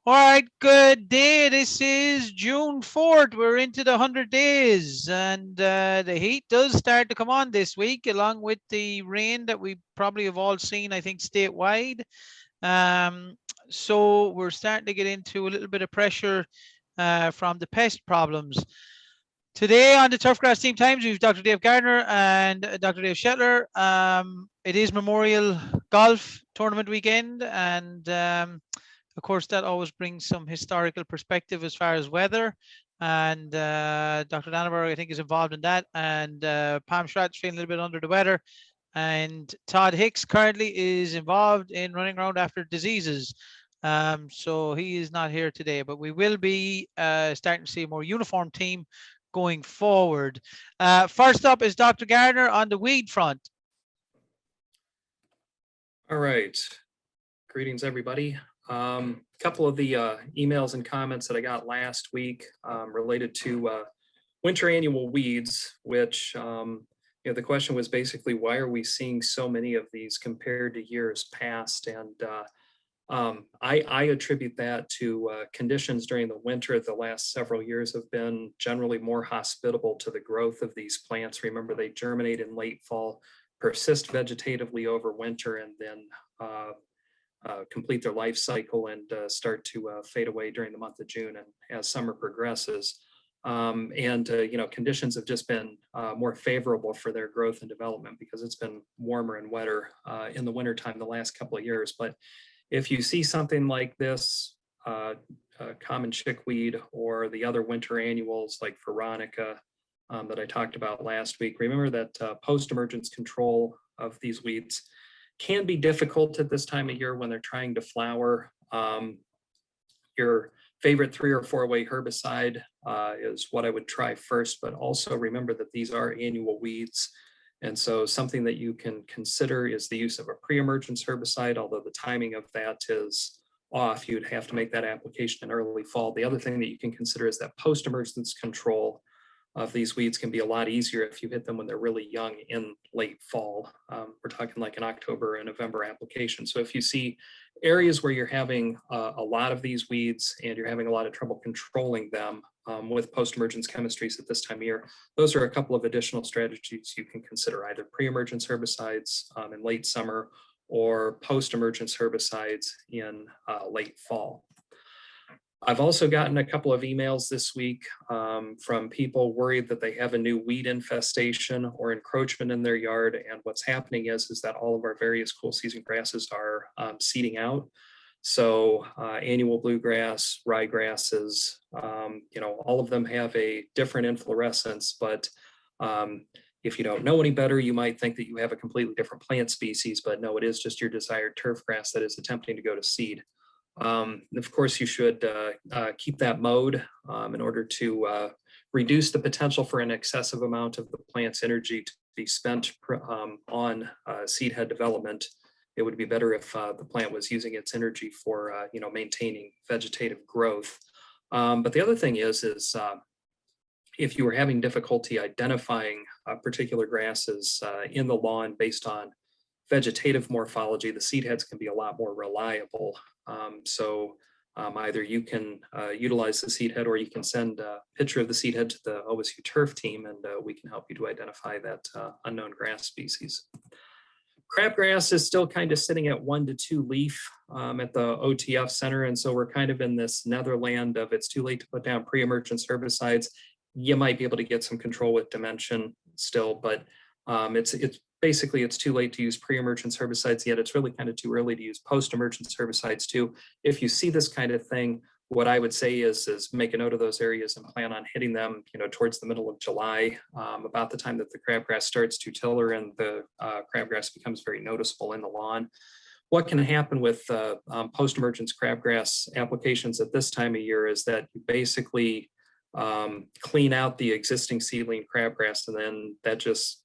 All right, good day. This is June 4th. We're into the 100 days, and the heat does start to come on this week, along with the rain that we probably have all seen, I think, statewide. Um, so we're starting to get into a little bit of pressure from the pest problems. Today on the Turfgrass Team Times, we've Dr. Dave Gardner and Dr. Dave Shetler. It is Memorial Golf Tournament weekend, and of course, that always brings some historical perspective as far as weather. And Dr. Dannenberg, I think, is involved in that. And Pam Schratt's feeling a little bit under the weather. And Todd Hicks currently is involved in running around after diseases. So he is not here today, but we will be starting to see a more uniform team going forward. First up is Dr. Gardner on the weed front. All right. Greetings, everybody. Couple of the emails and comments that I got last week related to winter annual weeds, which the question was basically, why are we seeing so many of these compared to years past? And I attribute that to conditions during the winter. The last several years have been generally more hospitable to the growth of these plants. Remember, they germinate in late fall, persist vegetatively over winter, and then complete their life cycle and start to fade away during the month of June and as summer progresses. Conditions have just been more favorable for their growth and development because it's been warmer and wetter in the wintertime the last couple of years. But if you see something like this, common chickweed or the other winter annuals like Veronica that I talked about last week, remember that post-emergence control of these weeds can be difficult at this time of year when they're trying to flower. Your favorite 3 or 4 way herbicide is what I would try first, but also remember that these are annual weeds. And so something that you can consider is the use of a pre-emergence herbicide, although the timing of that is off. You'd have to make that application in early fall. The other thing that you can consider is that post-emergence control of these weeds can be a lot easier if you hit them when they're really young in late fall. We're talking like an October and November application. So if you see areas where you're having a lot of these weeds and you're having a lot of trouble controlling them with post-emergence chemistries at this time of year, those are a couple of additional strategies you can consider, either pre-emergence herbicides in late summer or post-emergence herbicides in late fall. I've also gotten a couple of emails this week from people worried that they have a new weed infestation or encroachment in their yard. And what's happening is that all of our various cool season grasses are seeding out. So annual bluegrass, ryegrasses, all of them have a different inflorescence, but if you don't know any better, you might think that you have a completely different plant species, but no, it is just your desired turf grass that is attempting to go to seed. Of course, you should keep that mowed in order to reduce the potential for an excessive amount of the plant's energy to be spent on seed head development. It would be better if the plant was using its energy for maintaining vegetative growth. But the other thing is if you were having difficulty identifying particular grasses in the lawn based on vegetative morphology, the seed heads can be a lot more reliable. Either you can utilize the seed head or you can send a picture of the seed head to the OSU turf team and we can help you to identify that unknown grass species. Crabgrass is still kind of sitting at 1 to 2 leaf at the OTF center. And so we're kind of in this netherland of it's too late to put down pre-emergence herbicides. You might be able to get some control with dimension still, but it's basically it's too late to use pre-emergence herbicides yet. It's really kind of too early to use post-emergence herbicides too. If you see this kind of thing, what I would say is make a note of those areas and plan on hitting them, towards the middle of July, about the time that the crabgrass starts to tiller and the crabgrass becomes very noticeable in the lawn. What can happen with post-emergence crabgrass applications at this time of year is that you basically clean out the existing seedling crabgrass, and then that just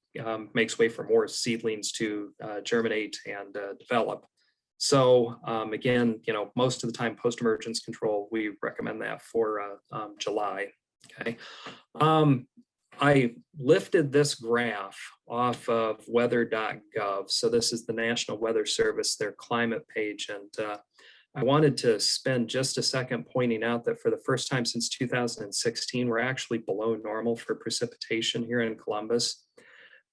makes way for more seedlings to germinate and develop. So again, most of the time post-emergence control, we recommend that for July. Okay. I lifted this graph off of weather.gov. So this is the National Weather Service, their climate page. And I wanted to spend just a second pointing out that for the first time since 2016, we're actually below normal for precipitation here in Columbus.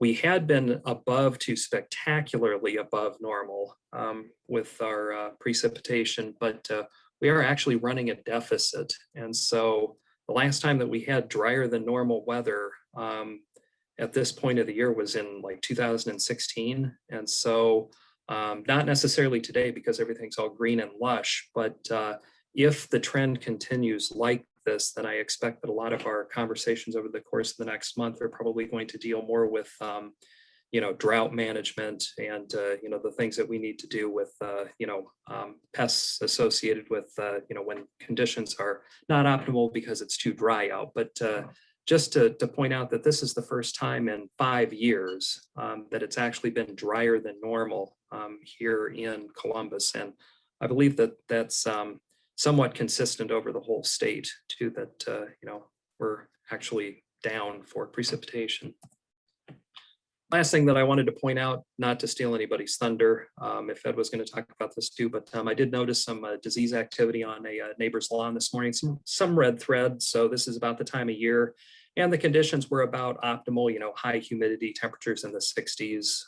We had been above to spectacularly above normal with our precipitation, but we are actually running a deficit. And so the last time that we had drier than normal weather at this point of the year was in like 2016. And so not necessarily today because everything's all green and lush, but if the trend continues like this, then I expect that a lot of our conversations over the course of the next month are probably going to deal more with, drought management and, the things that we need to do with, pests associated with, when conditions are not optimal because it's too dry out. But just to point out that this is the first time in 5 years that it's actually been drier than normal here in Columbus. And I believe that that's somewhat consistent over the whole state too, that, we're actually down for precipitation. Last thing that I wanted to point out, not to steal anybody's thunder, if Ed was going to talk about this too, but I did notice some disease activity on a neighbor's lawn this morning, some red thread. So this is about the time of year and the conditions were about optimal, high humidity temperatures in the 60s.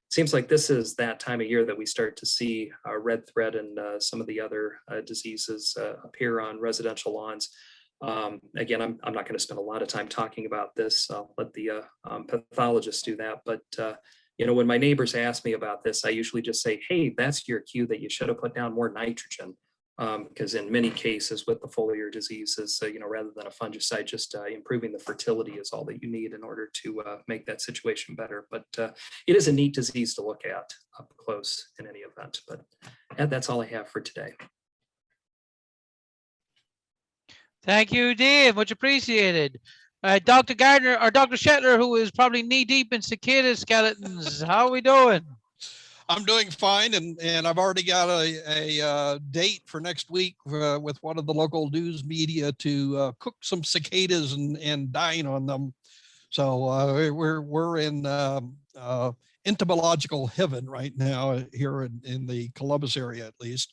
Seems like this is that time of year that we start to see red thread and some of the other diseases appear on residential lawns. Again, I'm not going to spend a lot of time talking about this. I'll let the pathologists do that. But, when my neighbors ask me about this, I usually just say, hey, that's your cue that you should have put down more nitrogen. Because in many cases with the foliar diseases, rather than a fungicide, just improving the fertility is all that you need in order to make that situation better. But it is a neat disease to look at up close in any event. But Ed, that's all I have for today. Thank you, Dave. Much appreciated. Dr. Gardner or Dr. Shetler, who is probably knee deep in cicada skeletons. How are we doing? I'm doing fine, and I've already got a date for next week with one of the local news media to cook some cicadas and dine on them. So we're in entomological heaven right now here in the Columbus area, at least.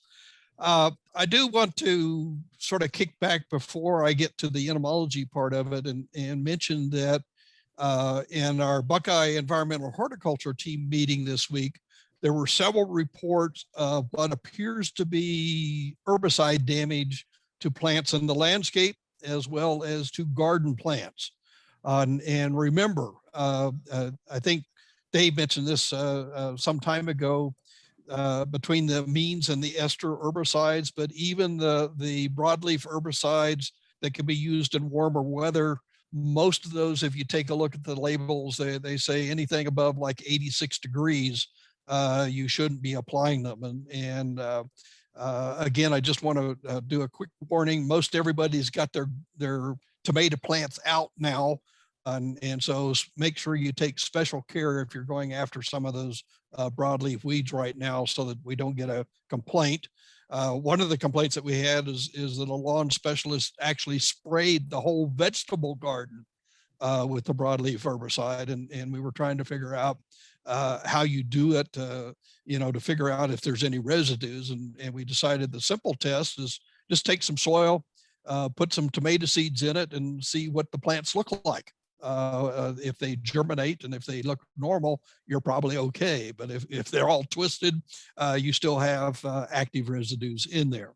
I do want to sort of kick back before I get to the entomology part of it and mention that in our Buckeye Environmental Horticulture team meeting this week, there were several reports of what appears to be herbicide damage to plants in the landscape, as well as to garden plants. And remember, I think Dave mentioned this some time ago, between the amines and the ester herbicides, but even the broadleaf herbicides that can be used in warmer weather, most of those, if you take a look at the labels, they say anything above like 86 degrees, you shouldn't be applying them. And again, I just want to do a quick warning. Most everybody's got their tomato plants out now. And so make sure you take special care if you're going after some of those broadleaf weeds right now so that we don't get a complaint. One of the complaints that we had is that a lawn specialist actually sprayed the whole vegetable garden with the broadleaf herbicide. And we were trying to figure out how you do it, to figure out if there's any residues. And we decided the simple test is just take some soil, put some tomato seeds in it and see what the plants look like. If they germinate and if they look normal, you're probably okay. But if they're all twisted, you still have active residues in there.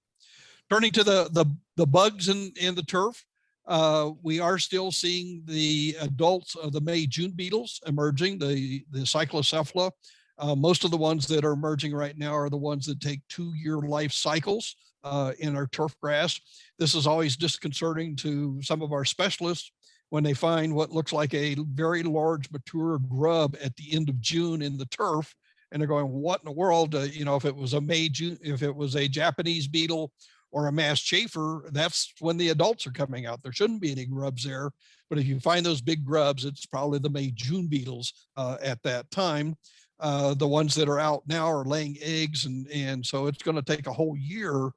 Turning to the bugs in the turf, we are still seeing the adults of the May-June beetles emerging, the Cyclocephala. Most of the ones that are emerging right now are the ones that take 2-year life cycles in our turf grass. This is always disconcerting to some of our specialists when they find what looks like a very large mature grub at the end of June in the turf. And they're going, what in the world, if it was if it was a Japanese beetle or a mass chafer, that's when the adults are coming out. There shouldn't be any grubs there. But if you find those big grubs, it's probably the May-June beetles at that time. The ones that are out now are laying eggs. And so it's going to take a whole year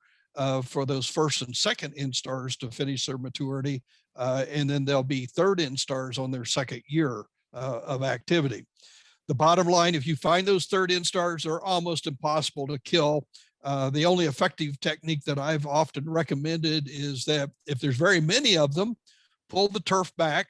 for those first and second instars to finish their maturity. And then there'll be third instars on their second year of activity. The bottom line, if you find those third instars, they're almost impossible to kill. The only effective technique that I've often recommended is that if there's very many of them, pull the turf back,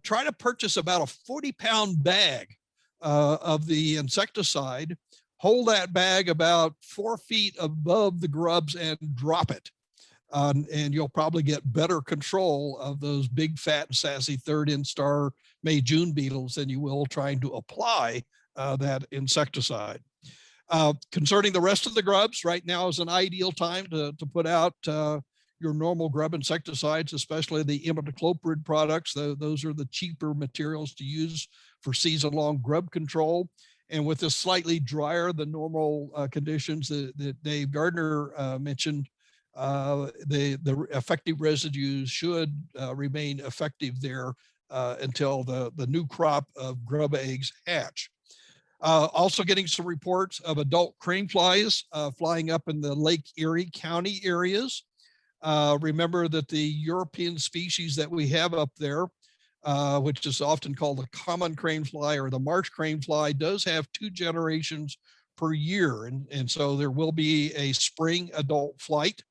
try to purchase about a 40-pound bag of the insecticide, hold that bag about 4 feet above the grubs and drop it. And you'll probably get better control of those big, fat, sassy third instar May June beetles than you will trying to apply that insecticide. Concerning the rest of the grubs, right now is an ideal time to put out your normal grub insecticides, especially the imidacloprid products. Those are the cheaper materials to use for season-long grub control. And with this slightly drier than normal conditions that Dave Gardner mentioned, the effective residues should remain effective there until the new crop of grub eggs hatch. Also getting some reports of adult crane flies flying up in the Lake Erie County areas. Remember that the European species that we have up there, which is often called the common crane fly or the marsh crane fly, does have 2 generations per year. And so there will be a spring adult flight.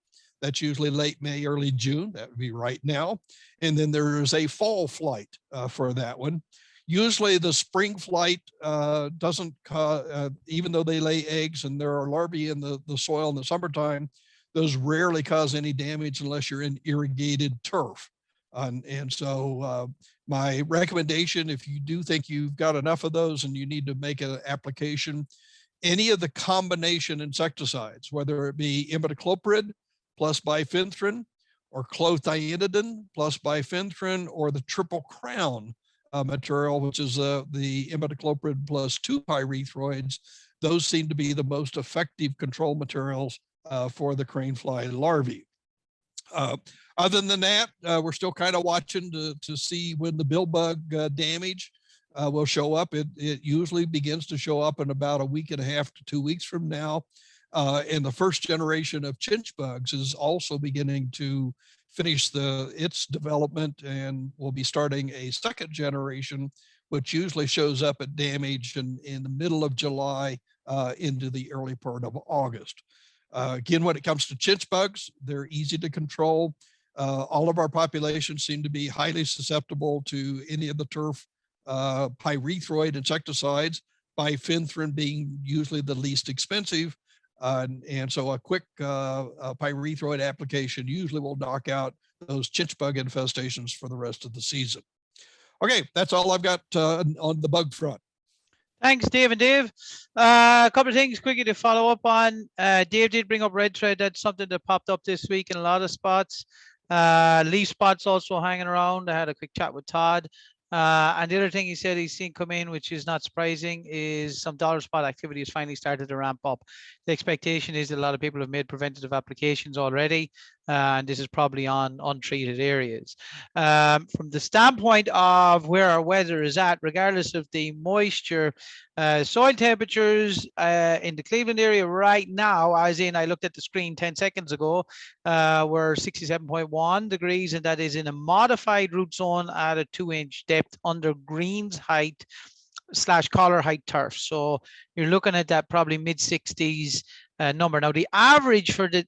That's usually late May, early June. That would be right now. And then there is a fall flight for that one. Usually the spring flight doesn't, even though they lay eggs and there are larvae in the soil in the summertime, those rarely cause any damage unless you're in irrigated turf. And so my recommendation, if you do think you've got enough of those and you need to make an application, any of the combination insecticides, whether it be imidacloprid plus bifenthrin or clothianidin plus bifenthrin or the triple crown material, which is the imidacloprid plus 2 pyrethroids, those seem to be the most effective control materials for the crane fly larvae. Other than that, we're still kind of watching to see when the bill bug damage will show up. It usually begins to show up in about a week and a half to 2 weeks from now. And the first generation of chinch bugs is also beginning to finish its development, and we'll be starting a second generation, which usually shows up at damage in the middle of July into the early part of August. Again, when it comes to chinch bugs, they're easy to control. All of our populations seem to be highly susceptible to any of the turf pyrethroid insecticides, bifenthrin being usually the least expensive. And so a quick pyrethroid application usually will knock out those chinch bug infestations for the rest of the season. Okay, that's all I've got on the bug front. Thanks, Dave and Dave. A couple of things quickly to follow up on. Dave did bring up red thread. That's something that popped up this week in a lot of spots. Leaf spots also hanging around. I had a quick chat with Todd. And the other thing he said he's seen come in, which is not surprising, is some dollar spot activity has finally started to ramp up. The expectation is that a lot of people have made preventative applications already, and this is probably on untreated areas. From the standpoint of where our weather is at, regardless of the moisture, soil temperatures in the Cleveland area right now, as in I looked at the screen 10 seconds ago, were 67.1 degrees, and that is in a modified root zone at a 2-inch depth under greens height / collar height turf. So you're looking at that probably mid 60s number. Now the average for the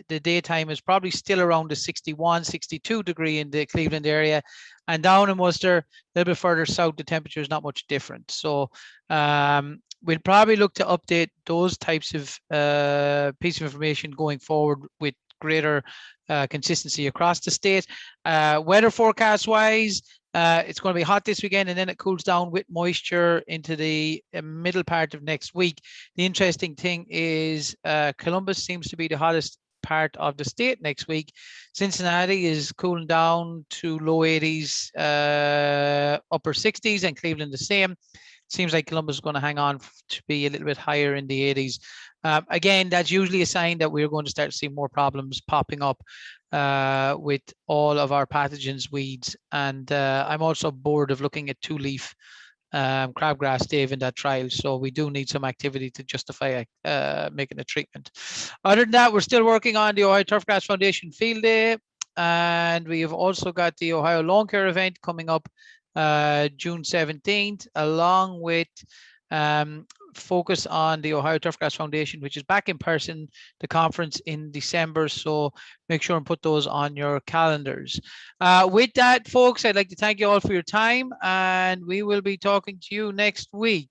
daytime is probably still around the 61, 62 degree in the Cleveland area, and down in Worcester, a little bit further south, the temperature is not much different. So we'll probably look to update those types of piece of information going forward with greater consistency across the state. Weather forecast wise, it's going to be hot this weekend, and then it cools down with moisture into the middle part of next week. The interesting thing is Columbus seems to be the hottest part of the state next week. Cincinnati is cooling down to low 80s, upper 60s, and Cleveland the same. Seems like Columbus is going to hang on to be a little bit higher in the 80s. Again, that's usually a sign that we're going to start to see more problems popping up with all of our pathogens, weeds. And I'm also bored of looking at 2-leaf crabgrass, Dave, in that trial. So we do need some activity to justify making a treatment. Other than that, we're still working on the Ohio Turfgrass Foundation Field Day. And we have also got the Ohio Lawn Care event coming up June 17th, along with focus on the Ohio Turfgrass Foundation, which is back in person, the conference in December. So make sure and put those on your calendars. With that, folks, I'd like to thank you all for your time, and we will be talking to you next week.